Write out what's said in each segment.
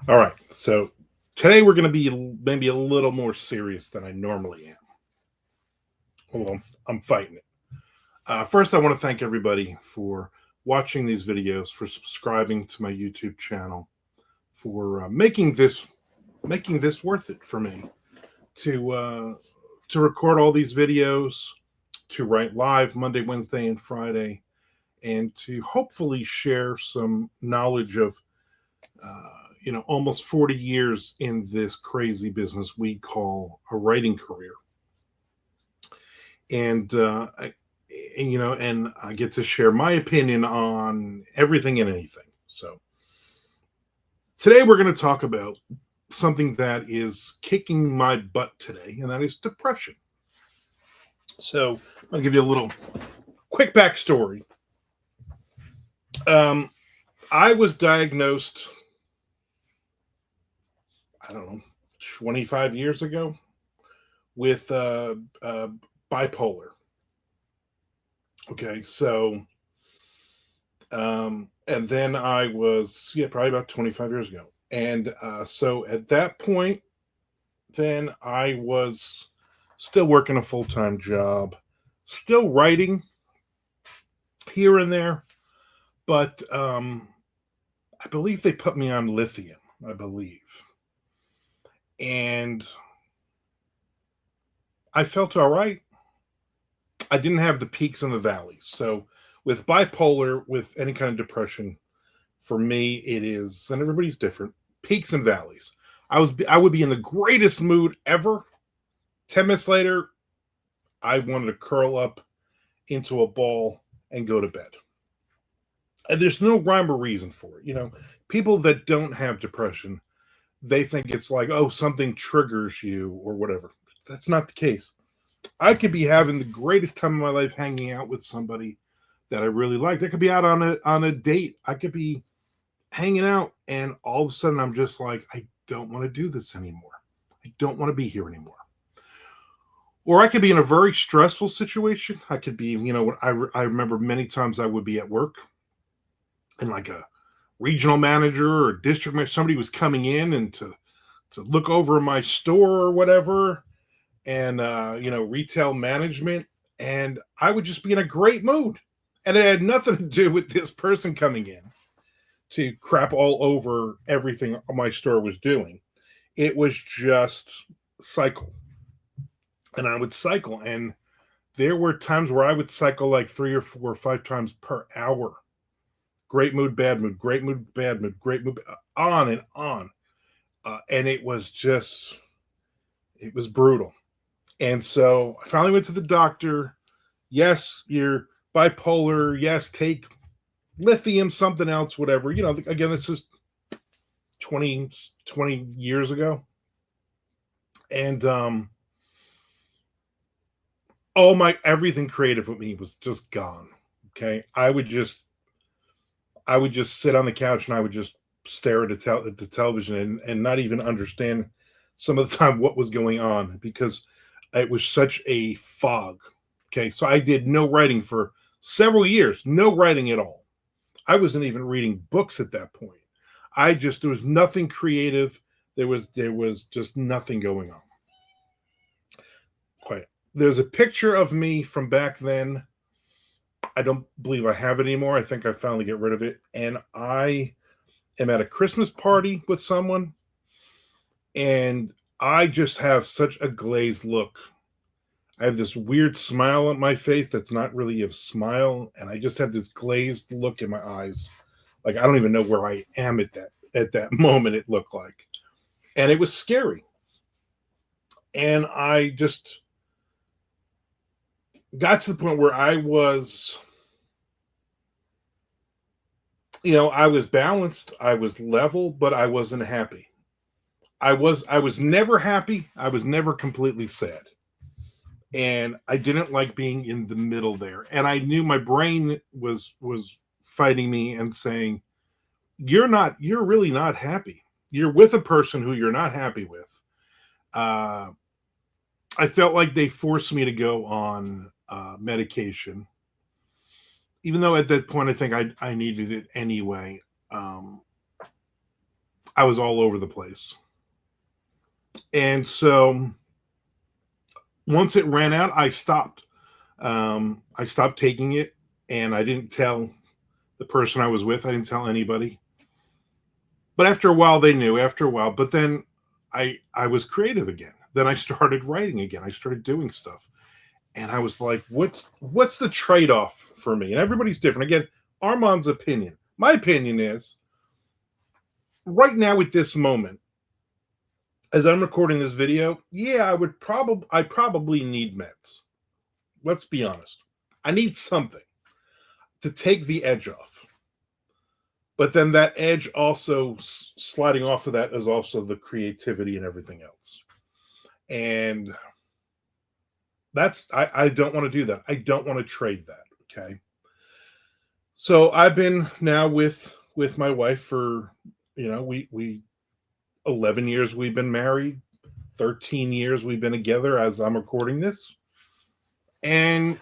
All right. So today we're going to be maybe a little more serious than I normally am. Well, I'm fighting it. First, I want to thank everybody for watching these videos, for subscribing to my YouTube channel, for making this worth it for me to record all these videos, to write live Monday, Wednesday, and Friday, and to hopefully share some knowledge of almost 40 years in this crazy business we call a writing career. And I get to share my opinion on everything and anything. So today we're going to talk about something that is kicking my butt today, and that is depression. So I'll give you a little quick backstory. Um, I was diagnosed, I don't know, 25 years ago with bipolar. Okay, so and then I was, yeah, probably about 25 years ago. And so at that point, then I was still working a full time job, still writing here and there, but I believe they put me on lithium, I believe. And I felt all right. I didn't have the peaks and the valleys. So with bipolar, with any kind of depression, for me it is, and everybody's different, peaks and valleys. I would be in the greatest mood ever. 10 minutes later, I wanted to curl up into a ball and go to bed. And there's no rhyme or reason for it. People that don't have depression, they think it's like, oh, something triggers you or whatever. That's not the case. I could be having the greatest time of my life hanging out with somebody that I really liked. I could be out on a date. I could be hanging out, and all of a sudden I'm just like, I don't want to do this anymore. I don't want to be here anymore. Or I could be in a very stressful situation. I could be, I remember many times I would be at work, and like a regional manager or district manager, somebody was coming in and to look over my store or whatever, and retail management, and I would just be in a great mood, and it had nothing to do with this person coming in to crap all over everything my store was doing. It was just cycle, and I would cycle, and there were times where I would cycle like 3 or 4 or 5 times per hour. Great mood, bad mood, great mood, bad mood, great mood, on and on. And it was brutal. And so I finally went to the doctor. Yes, you're bipolar. Yes, take lithium, something else, whatever. Again, this is 20 years ago. And all my everything creative with me was just gone. Okay. I would just sit on the couch and I would just stare at the television, and not even understand some of the time what was going on, because it was such a fog. Okay, so I did no writing for several years, no writing at all. I wasn't even reading books at that point. There was nothing creative. There was just nothing going on. Quite. There's a picture of me from back then. I don't believe I have it anymore. I think I finally get rid of it. And I am at a Christmas party with someone, and I just have such a glazed look. I have this weird smile on my face that's not really a smile, and I just have this glazed look in my eyes. Like I don't even know where I am at that moment, it looked like. And it was scary. And I just got to the point where I was balanced, I was level, but I wasn't happy. I was never happy. I was never completely sad. And I didn't like being in the middle there. And I knew my brain was fighting me and saying, you're really not happy. You're with a person who you're not happy with. Uh, I felt like they forced me to go on medication, even though at that point I think I needed it anyway. Um, I was all over the place. And so once it ran out, I stopped. I stopped taking it, and I didn't tell the person I was with. I didn't tell anybody. But after a while, they knew. After a while, but then I was creative again. Then I started writing again. I started doing stuff, and I was like, what's the trade off for me? And everybody's different. Again, Armand's opinion. My opinion is right now at this moment, as I'm recording this video, yeah, I probably need meds. Let's be honest. I need something to take the edge off. But then that edge also sliding off of that is also the creativity and everything else. And I don't want to do that. I don't want to trade that. Okay. So I've been now with my wife for, we 11 years we've been married, 13 years we've been together as I'm recording this. And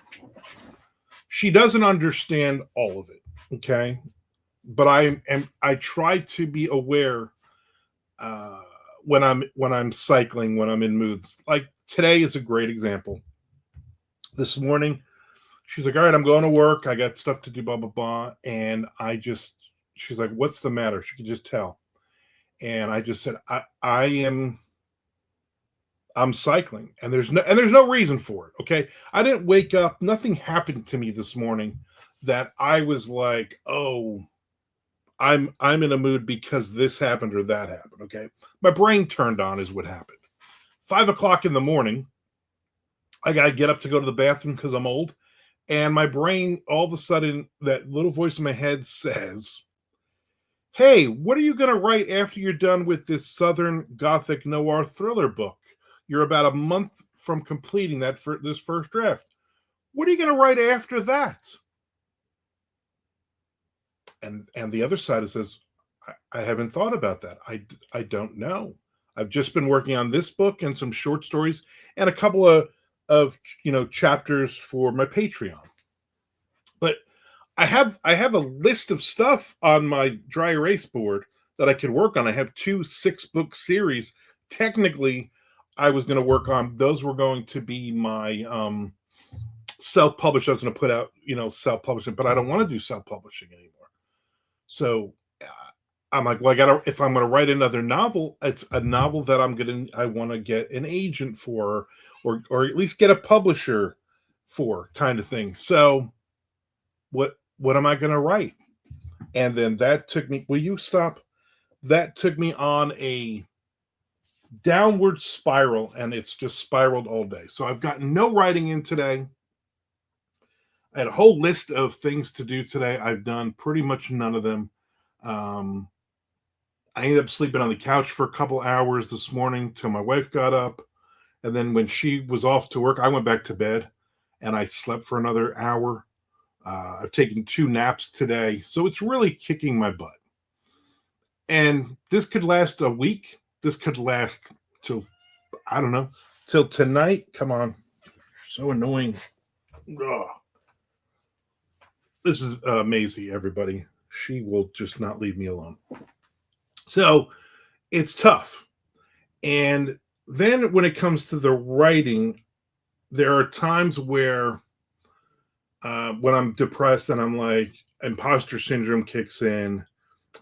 she doesn't understand all of it. Okay. But I try to be aware when I'm cycling, when I'm in moods. Like today is a great example. This morning, she's like, all right, I'm going to work. I got stuff to do, blah, blah, blah. And she's like, what's the matter? She could just tell. And I just said, I'm cycling, and there's no reason for it. Okay. I didn't wake up. Nothing happened to me this morning that I was like, oh, I'm in a mood because this happened or that happened. Okay. My brain turned on is what happened. 5 o'clock in the morning, I got to get up to go to the bathroom because I'm old. And my brain, all of a sudden, that little voice in my head says, hey, what are you going to write after you're done with this Southern Gothic noir thriller book? You're about a month from completing that for this first draft. What are you going to write after that? And the other side says, I haven't thought about that. I don't know. I've just been working on this book and some short stories and a couple of chapters for my Patreon. But I have a list of stuff on my dry erase board that I could work on. I have 2 6-book series. Technically, I was going to work on. Those were going to be my self-published. I was going to put out, self-publishing, but I don't want to do self-publishing anymore. So I'm like, well, if I'm going to write another novel, it's a novel that I want to get an agent for, or at least get a publisher for, kind of thing. So what am I going to write? And then that took me, will you stop? That took me on a downward spiral, and it's just spiraled all day. So I've gotten no writing in today. I had a whole list of things to do today. I've done pretty much none of them. I ended up sleeping on the couch for a couple hours this morning till my wife got up. And then when she was off to work, I went back to bed and I slept for another hour. I've taken 2 naps today. So it's really kicking my butt. And this could last a week. This could last till, I don't know, till tonight. Come on. So annoying. Ugh. This is Maisie, everybody. She will just not leave me alone. So it's tough. And then when it comes to the writing, there are times where when I'm depressed and I'm like, imposter syndrome kicks in.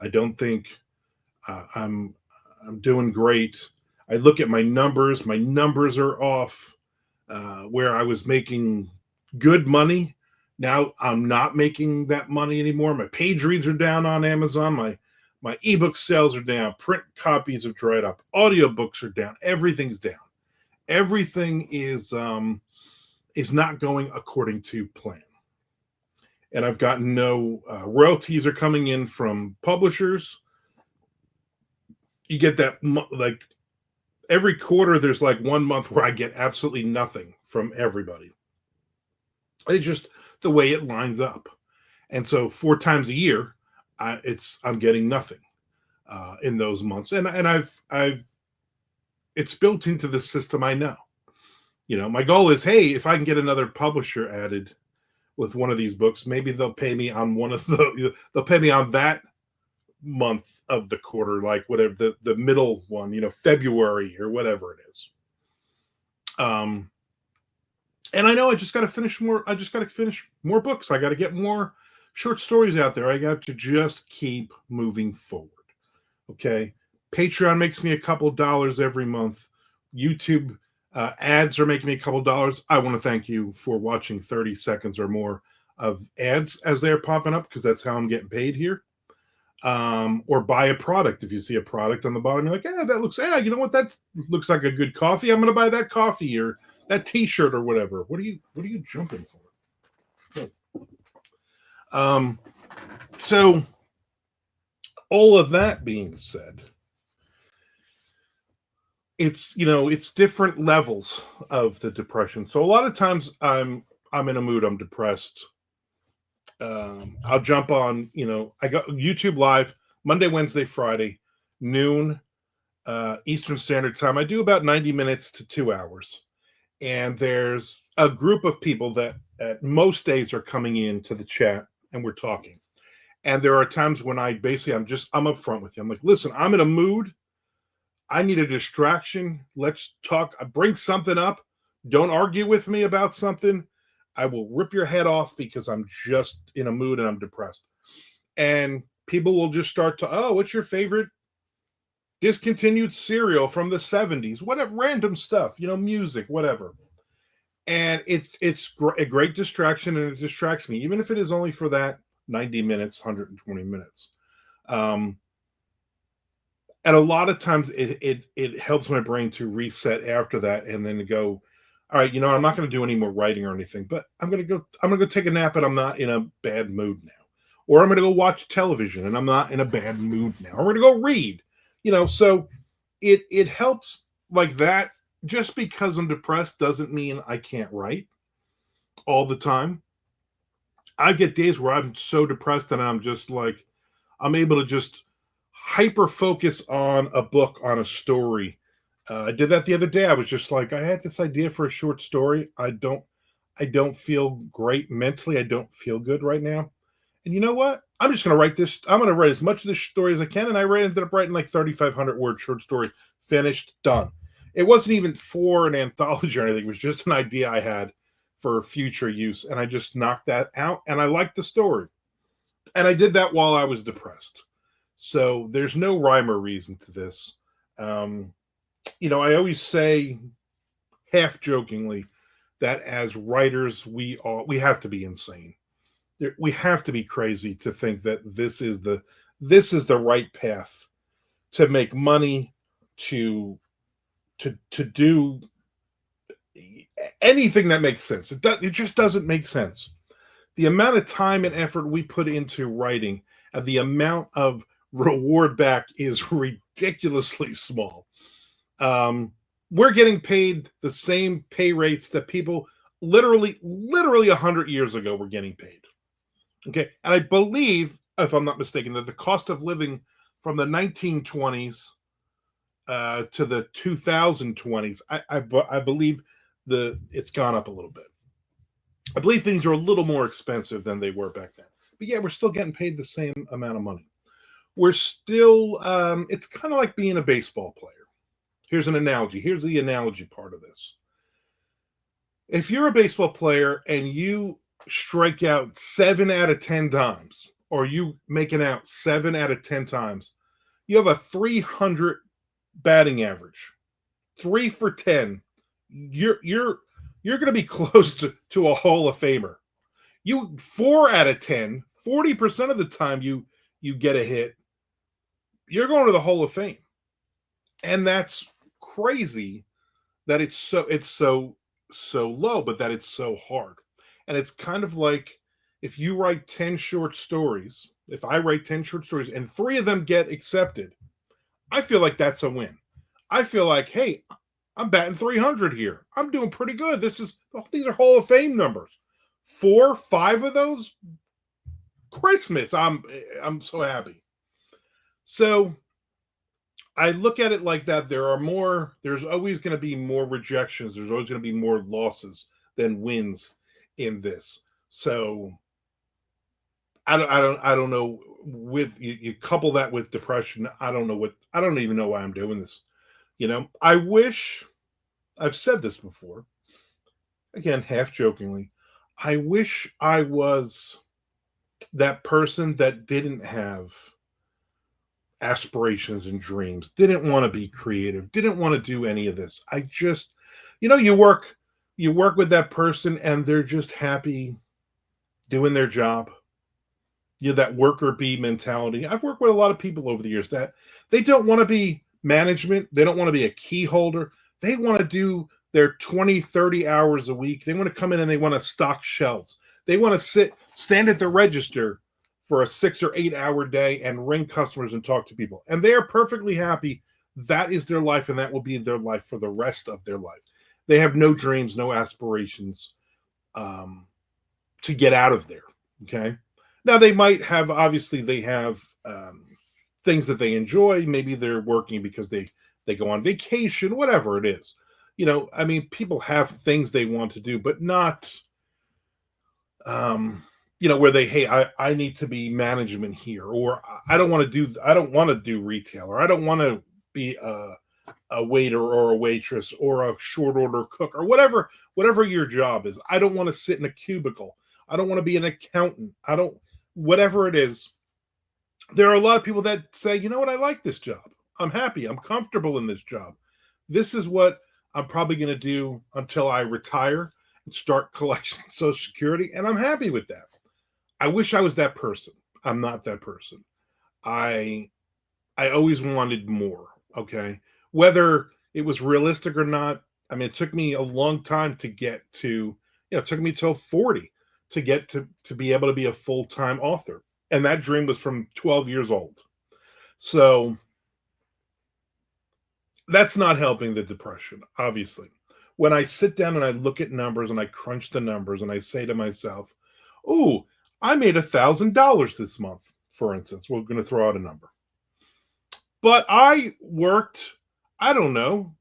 I don't think I'm doing great. I look at my numbers. My numbers are off. Where I was making good money, now I'm not making that money anymore. My page reads are down on Amazon. My ebook sales are down. Print copies have dried up. Audiobooks are down. Everything's down. Everything is not going according to plan. And I've gotten no royalties are coming in from publishers. You get that, like, every quarter there's like 1 month where I get absolutely nothing from everybody. It's just the way it lines up. And so 4 times a year, I'm getting nothing in those months. And I've it's built into the system. I know, my goal is, hey, if I can get another publisher added with one of these books, maybe they'll pay me on they'll pay me on that month of the quarter, like whatever the middle one, February or whatever it is. And I know I just got to finish more. I just got to finish more books. I got to get more short stories out there. I got to just keep moving forward. Okay. Patreon makes me a couple dollars every month. YouTube ads are making me a couple dollars. I want to thank you for watching 30 seconds or more of ads as they're popping up, because that's how I'm getting paid here. Or buy a product. If you see a product on the bottom, you're like, that looks, you know what? That looks like a good coffee. I'm going to buy that coffee or that T-shirt or whatever. What are you jumping for? So all of that being said, it's different levels of the depression. So a lot of times I'm in a mood, I'm depressed. I'll jump on, I got YouTube Live Monday, Wednesday, Friday, noon Eastern Standard Time. I do about 90 minutes to 2 hours. And there's a group of people that at most days are coming in to the chat and we're talking. And there are times when I'm upfront with you. I'm like, listen, I'm in a mood. I need a distraction. Let's talk. Bring something up. Don't argue with me about something. I will rip your head off because I'm just in a mood and I'm depressed. And people will just start to, what's your favorite discontinued cereal from the 70s? Whatever, random stuff, music, whatever. And it's a great distraction, and it distracts me, even if it is only for that 90 minutes, 120 minutes. And a lot of times it helps my brain to reset after that, and then to go, all right, I'm not going to do any more writing or anything, but I'm going to go take a nap, and I'm not in a bad mood now. Or I'm going to go watch television, and I'm not in a bad mood now. Or I'm going to go read, so it helps like that. Just because I'm depressed doesn't mean I can't write all the time. I get days where I'm so depressed and I'm just like, I'm able to just hyper focus on a book, on a story. I did that the other day. I was just like, I had this idea for a short story. I don't feel great mentally. I don't feel good right now. And you know what? I'm just going to write this. I'm going to write as much of this story as I can. And I ended up writing like 3,500 word short story, finished, done. It wasn't even for an anthology or anything. It was just an idea I had for future use. And I just knocked that out. And I liked the story. And I did that while I was depressed. So there's no rhyme or reason to this. I always say, half jokingly, that as writers, we have to be insane. We have to be crazy to think that this is the right path to make money, to do anything that makes sense. It just doesn't make sense. The amount of time and effort we put into writing and the amount of reward back is ridiculously small. We're getting paid the same pay rates that people literally 100 years ago were getting paid. Okay. And I believe, if I'm not mistaken, that the cost of living from the 1920s to the 2020s, I believe it's gone up a little bit. I believe things are a little more expensive than they were back then. But yeah, we're still getting paid the same amount of money. We're still, it's kind of like being a baseball player. Here's an analogy. Here's the analogy part of this. If you're a baseball player and you strike out 7 out of 10 times, or you make an out 7 out of 10 times, you have a 300 batting average. 3 for 10. You're going to be close to a Hall of Famer. You 4 out of 10, 40% of the time you get a hit, you're going to the Hall of Fame. And that's crazy that it's so low, but that it's so hard. And it's kind of like if you write 10 short stories, if I write 10 short stories and 3 of them get accepted, I feel like that's a win. I feel like, hey, I'm batting 300 here. I'm doing pretty good. These are Hall of Fame numbers. 4, 5 of those, Christmas. I'm so happy. So I look at it like that. There's always going to be more rejections. There's always going to be more losses than wins in this. So I don't know with you couple that with depression. I don't even know why I'm doing this. I wish, I've said this before, again, half jokingly, I wish I was that person that didn't have aspirations and dreams, didn't want to be creative, didn't want to do any of this. I just, you work with that person and they're just happy doing their job. That worker bee mentality. I've worked with a lot of people over the years that they don't want to be management. They don't want to be a key holder. They want to do their 20, 30 hours a week. They want to come in and they want to stock shelves. They want to stand at the register for a 6 or 8 hour day and ring customers and talk to people. And they are perfectly happy. That is their life, and that will be their life for the rest of their life. They have no dreams, no aspirations to get out of there. Okay. Now they might have, obviously, they have things that they enjoy. Maybe they're working because they go on vacation, whatever it is. People have things they want to do, but not, where hey, I need to be management here, or I don't want to do retail, or I don't want to be a waiter or a waitress or a short order cook or whatever your job is. I don't want to sit in a cubicle. I don't want to be an accountant. Whatever it is. There are a lot of people that say, you know what, I like this job. I'm happy. I'm comfortable in this job. This is what I'm probably going to do until I retire and start collecting Social Security. And I'm happy with that. I wish I was that person. I'm not that person. I always wanted more. Okay. Whether it was realistic or not. It took me a long time to get to, it took me till 40 to get to be able to be a full-time author. And that dream was from 12 years old. So that's not helping the depression, obviously. When I sit down and I look at numbers and I crunch the numbers and I say to myself, ooh, I made $1,000 this month, for instance. We're going to throw out a number. But I worked, I don't know,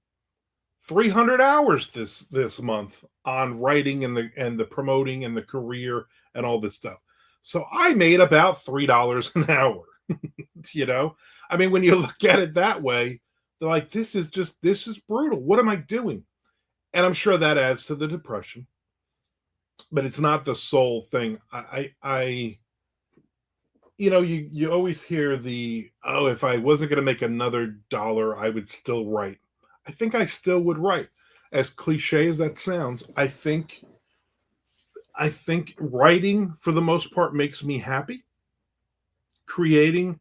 300 hours this month on writing and the promoting and the career and all this stuff. So I made about $3 an hour. When you look at it that way, they're like, this is brutal. What am I doing? And I'm sure that adds to the depression. But it's not the sole thing. You always hear if I wasn't going to make another dollar, I would still write. I think I still would write. As cliche as that sounds, I think writing, for the most part, makes me happy. Creating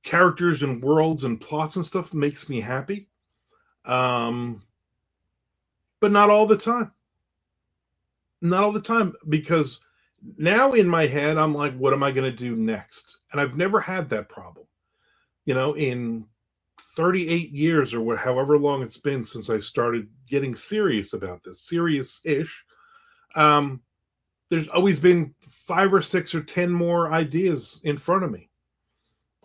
characters and worlds and plots and stuff makes me happy. But not all the time. Not all the time, because now in my head, I'm like, what am I going to do next? And I've never had that problem. In 38 years or however long it's been since I started getting serious about this, serious-ish, there's always been 5 or 6 or 10 more ideas in front of me.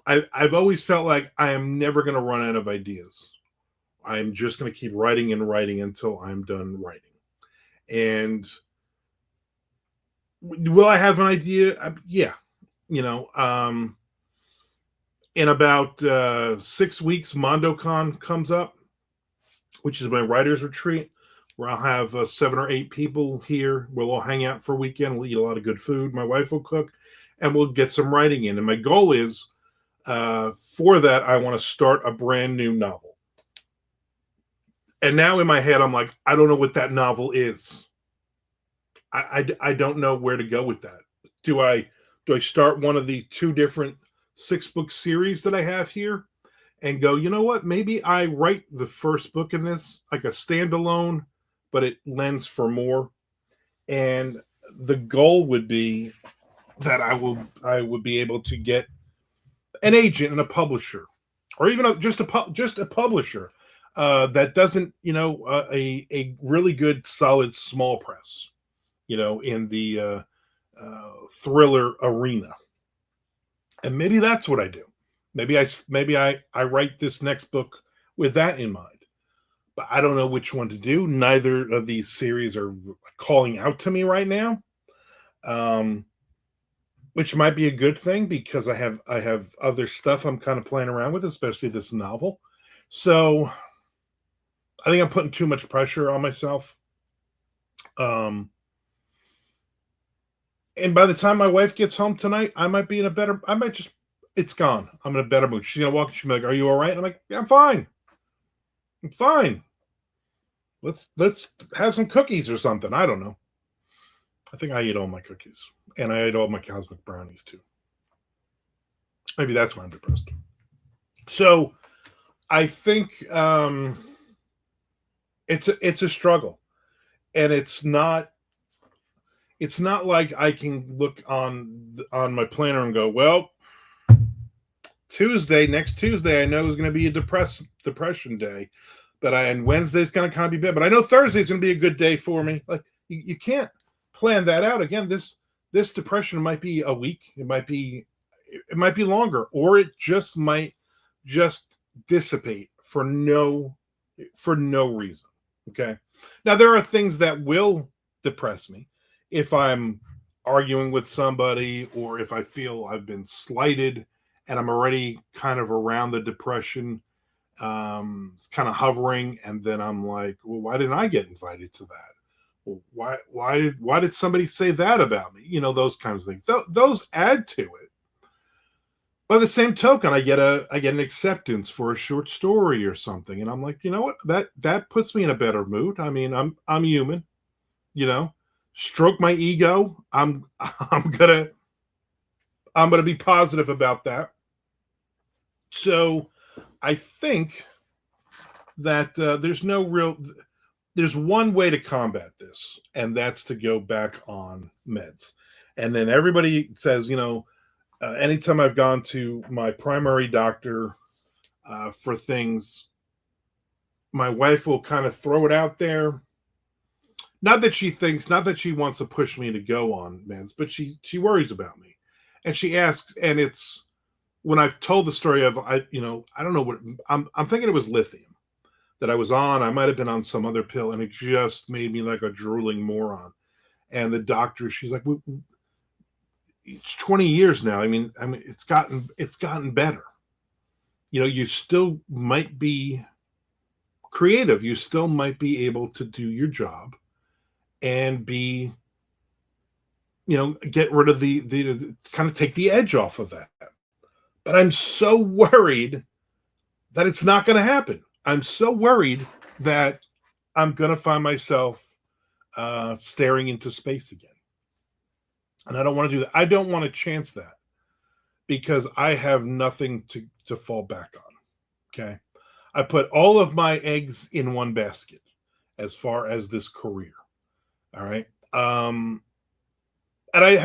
I've always felt like I am never going to run out of ideas. I'm just going to keep writing and writing until I'm done writing. And will I have an idea? Yeah. In about 6 weeks, MondoCon comes up, which is my writer's retreat, where I'll have 7 or 8 people here. We'll all hang out for a weekend. We'll eat a lot of good food. My wife will cook, and we'll get some writing in. And my goal is, for that, I want to start a brand new novel. And now in my head, I'm like, I don't know what that novel is. I don't know where to go with that. Do I start one of the 2 different 6-book series that I have here and go, you know what? Maybe I write the first book in this like a standalone, but it lends for more. And the goal would be that I would be able to get an agent and a publisher, or even just a publisher that doesn't, a really good, solid small press, in the thriller arena. And maybe that's what I do. Maybe I write this next book with that in mind. But I don't know which one to do. Neither of these series are calling out to me right now. which might be a good thing because I have other stuff I'm kind of playing around with, especially this novel. So I think I'm putting too much pressure on myself. Um, and by the time my wife gets home tonight, I might be in a better. I might just. It's gone. I'm in a better mood. She's gonna walk. She'll be like, "Are you all right?" I'm like, "Yeah, I'm fine. I'm fine. Let's have some cookies or something. I don't know. I think I ate all my cookies, and I ate all my cosmic brownies too. Maybe that's why I'm depressed. So I think it's a struggle, and it's not like I can look on my planner and go, well, next Tuesday, I know is going to be a depression day, and Wednesday's going to kind of be bad, but I know Thursday's going to be a good day for me. Like you can't plan that out. Again, this depression might be a week, it might be longer, or it just might just dissipate for no reason. Okay. Now there are things that will depress me if I'm arguing with somebody or if I feel I've been slighted and I'm already kind of around the depression, it's kind of hovering, and then I'm like, well, why didn't I get invited to that? Well, why did somebody say that about me? Those kinds of things. Those add to it. By the same token, I get an acceptance for a short story or something, and I'm like, you know what? That puts me in a better mood. I mean, I'm human, you know. Stroke my ego. I'm gonna be positive about that. So, I think that there's one way to combat this, and that's to go back on meds. And then everybody says, anytime I've gone to my primary doctor for things, my wife will kind of throw it out there. Not that she wants to push me to go on meds, but she worries about me, and she asks. And it's when I've told the story of I don't know what I'm thinking it was lithium that I was on. I might have been on some other pill, and it just made me like a drooling moron. And the doctor, she's like, it's 20 years now. I mean, it's gotten better. You still might be creative. You still might be able to do your job and get rid of the kind of take the edge off of that. But I'm so worried that it's not going to happen. I'm so worried that I'm going to find myself staring into space again. And I don't want to do that. I don't want to chance that because I have nothing to fall back on. Okay. I put all of my eggs in one basket as far as this career. All right. And I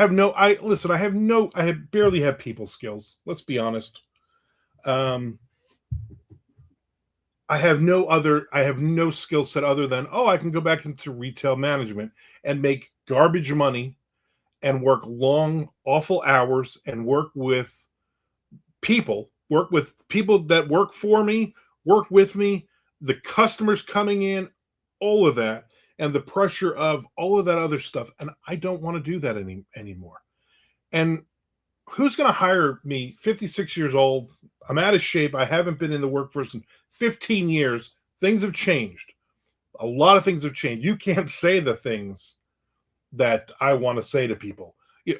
barely have people skills. Let's be honest. Um, I have no skill set other than, I can go back into retail management and make garbage money and work long, awful hours and work with people that work for me, work with me, the customers coming in, all of that, and the pressure of all of that other stuff. And I don't want to do that anymore. And who's going to hire me? 56 years old. I'm out of shape. I haven't been in the workforce in 15 years. Things have changed. A lot of things have changed. You can't say the things that I want to say to people.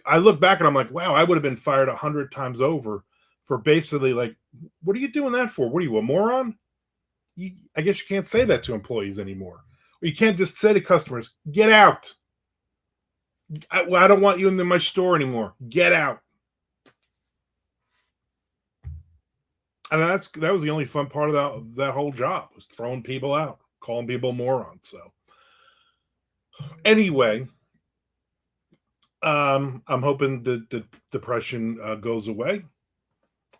I look back and I'm like, wow, I would have been fired 100 times over for basically like, what are you doing that for? What are you, a moron? I guess you can't say that to employees anymore. Or you can't just say to customers, get out. I don't want you in my store anymore. Get out. And that was the only fun part of that whole job, was throwing people out, calling people morons. So anyway, I'm hoping the depression goes away.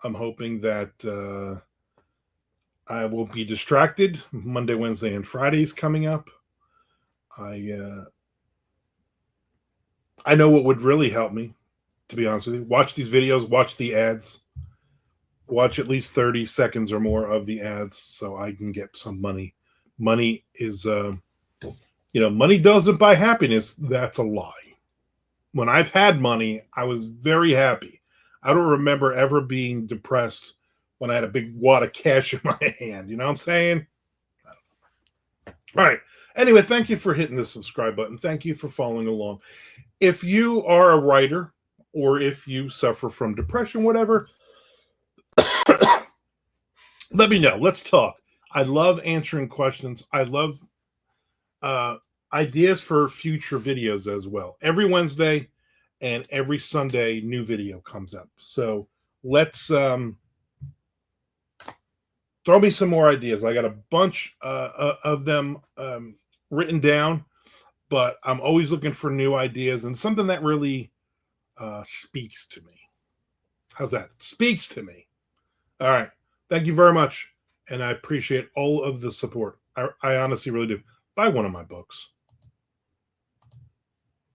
I'm hoping that I will be distracted. Monday, Wednesday, and Friday's coming up. I know what would really help me, to be honest with you. Watch these videos, watch the ads, watch at least 30 seconds or more of the ads so I can get some money. Money is, money doesn't buy happiness. That's a lie. when I've had money, I was very happy. I don't remember ever being depressed when I had a big wad of cash in my hand. You know what I'm saying? All right. Anyway, thank you for hitting the subscribe button. Thank you for following along. If you are a writer or if you suffer from depression, whatever, let me know. Let's talk. I love answering questions. I love uh, ideas for future videos as well. Every Wednesday and every Sunday, new video comes up. So let's throw me some more ideas. I got a bunch of them written down, but I'm always looking for new ideas and something that really speaks to me. How's that? Speaks to me. All right. Thank you very much. And I appreciate all of the support. I honestly really do. Buy one of my books.